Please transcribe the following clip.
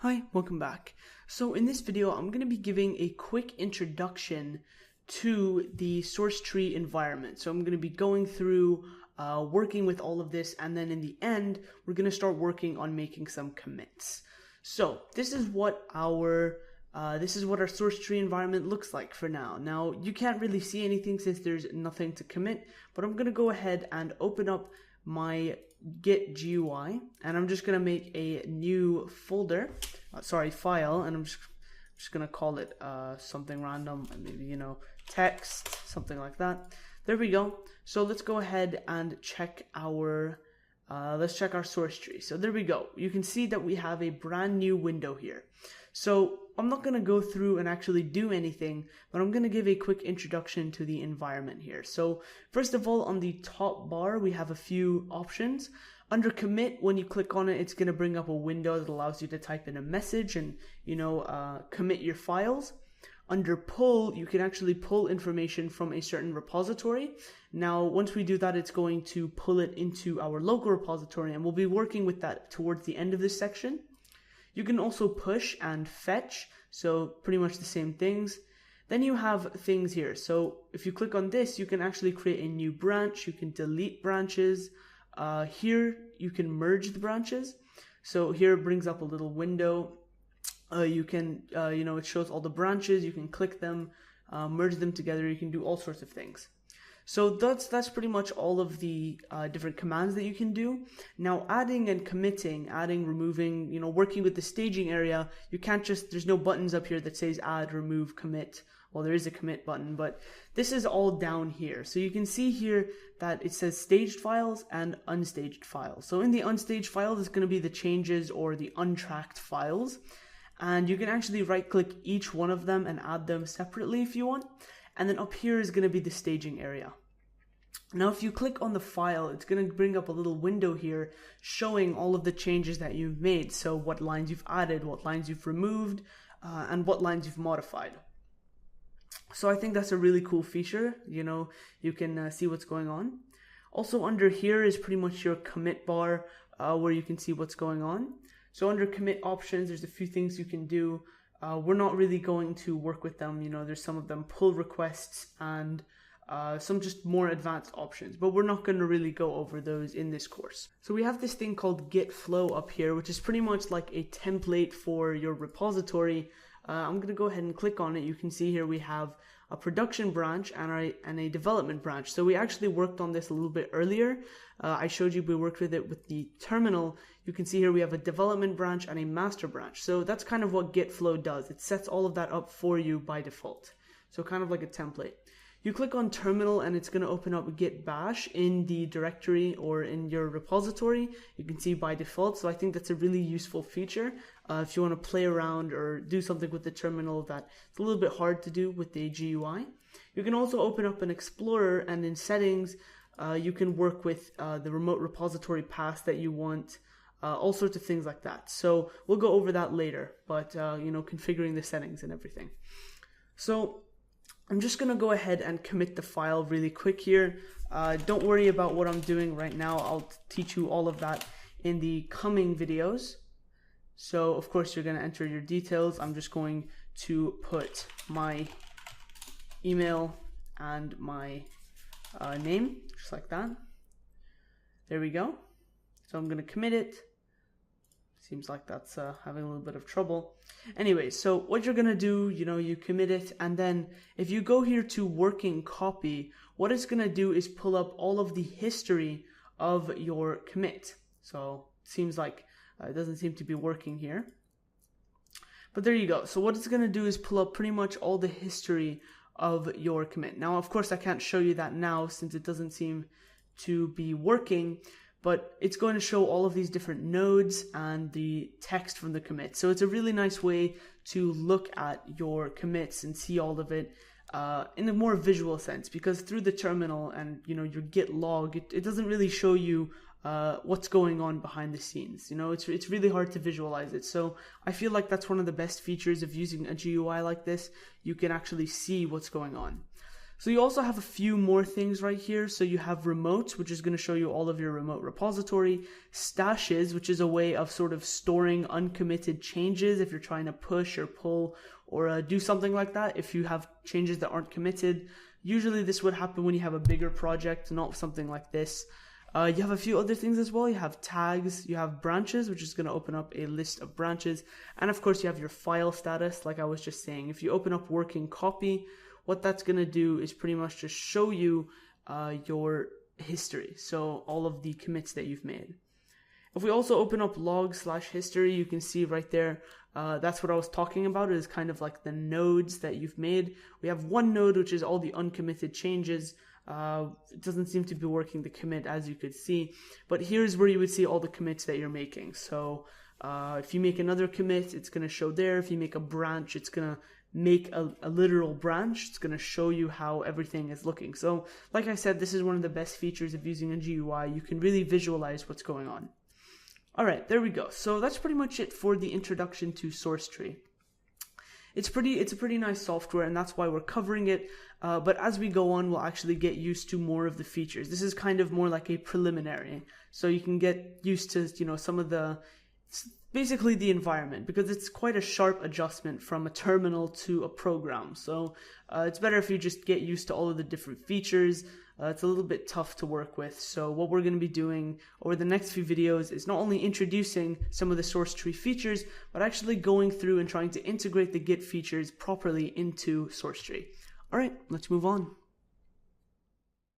Hi, welcome back. So in this video, I'm going to be giving a quick introduction to the SourceTree environment. So I'm going to be going through working with all of this, and then in the end, we're going to start working on making some commits. So this is what our SourceTree environment looks like for now. Now you can't really see anything since there's nothing to commit, but I'm going to go ahead and open up my Git GUI, and I'm just going to make a new file, and I'm just going to call it something random, maybe, text, something like that. There we go. So let's go ahead and check our source tree. So there we go. You can see that we have a brand new window here. So I'm not going to go through and actually do anything, but I'm going to give a quick introduction to the environment here. So first of all, on the top bar, we have a few options. Under commit, when you click on it, it's going to bring up a window that allows you to type in a message and, commit your files. Under pull, you can actually pull information from a certain repository. Now, once we do that, it's going to pull it into our local repository, and we'll be working with that towards the end of this section. You can also push and fetch, so pretty much the same things. Then you have things here. So if you click on this, you can actually create a new branch. You can delete branches. Here, you can merge the branches. So here it brings up a little window. You can, it shows all the branches. You can click them, merge them together. You can do all sorts of things. So that's pretty much all of the different commands that you can do. Now, adding and committing, adding, removing, working with the staging area, you can't there's no buttons up here that says add, remove, commit. Well, there is a commit button, but this is all down here. So you can see here that it says staged files and unstaged files. So in the unstaged file, there's going to be the changes or the untracked files. And you can actually right click each one of them and add them separately if you want. And then up here is going to be the staging area. Now, if you click on the file, it's going to bring up a little window here showing all of the changes that you've made. So what lines you've added, what lines you've removed, and what lines you've modified. So I think that's a really cool feature. You can see what's going on. Also under here is pretty much your commit bar where you can see what's going on. So under commit options, there's a few things you can do. We're not really going to work with them. There's some of them pull requests and some just more advanced options, but we're not going to really go over those in this course. So we have this thing called git flow up here, which is pretty much like a template for your repository. I'm going to go ahead and click on it. You can see here we have a production branch and a development branch. So we actually worked on this a little bit earlier. I showed you we worked with it with the terminal. You can see here we have a development branch and a master branch. So that's kind of what git flow does. It sets all of that up for you by default. So kind of like a template. You click on terminal and it's going to open up git bash in the directory or in your repository. You can see by default. So I think that's a really useful feature if you want to play around or do something with the terminal that it's a little bit hard to do with the GUI. You can also open up an explorer, and in settings you can work with the remote repository path that you want, all sorts of things like that. So we'll go over that later, but configuring the settings and everything. So I'm just going to go ahead and commit the file really quick here. Don't worry about what I'm doing right now. I'll teach you all of that in the coming videos. So of course you're going to enter your details. I'm just going to put my email and my name, just like that. There we go. So I'm going to commit it. Seems like that's having a little bit of trouble. Anyway, so what you're going to do, you commit it, and then if you go here to working copy, what it's going to do is pull up all of the history of your commit. So it seems like it doesn't seem to be working here. But there you go. So what it's going to do is pull up pretty much all the history of your commit. Now, of course, I can't show you that now since it doesn't seem to be working, but it's going to show all of these different nodes and the text from the commit. So it's a really nice way to look at your commits and see all of it in a more visual sense, because through the terminal and your git log, it doesn't really show you what's going on behind the scenes. It's really hard to visualize it. So I feel like that's one of the best features of using a GUI like this. You can actually see what's going on. So you also have a few more things right here. So you have remotes, which is going to show you all of your remote repository, stashes, which is a way of sort of storing uncommitted changes if you're trying to push or pull or do something like that. If you have changes that aren't committed, usually this would happen when you have a bigger project, not something like this. You have a few other things as well. You have tags, you have branches, which is going to open up a list of branches. And of course you have your file status, like I was just saying. If you open up working copy, what that's going to do is pretty much just show you your history. So all of the commits that you've made. If we also open up log/history, you can see right there, that's what I was talking about. It is kind of like the nodes that you've made. We have one node, which is all the uncommitted changes. It doesn't seem to be working the commit, as you could see, but here's where you would see all the commits that you're making. So if you make another commit, it's going to show there. If you make a branch, it's going to make a literal branch. It's going to show you how everything is looking. So like I said, this is one of the best features of using a GUI. You can really visualize what's going on. All right, there we go. So that's pretty much it for the introduction to SourceTree. It's a pretty nice software, and that's why we're covering it. But as we go on, we'll actually get used to more of the features. This is kind of more like a preliminary, so you can get used to, you know, some of the, basically the environment, because it's quite a sharp adjustment from a terminal to a program. So it's better if you just get used to all of the different features. It's a little bit tough to work with. So what we're going to be doing over the next few videos is not only introducing some of the SourceTree features, but actually going through and trying to integrate the Git features properly into SourceTree. All right, let's move on.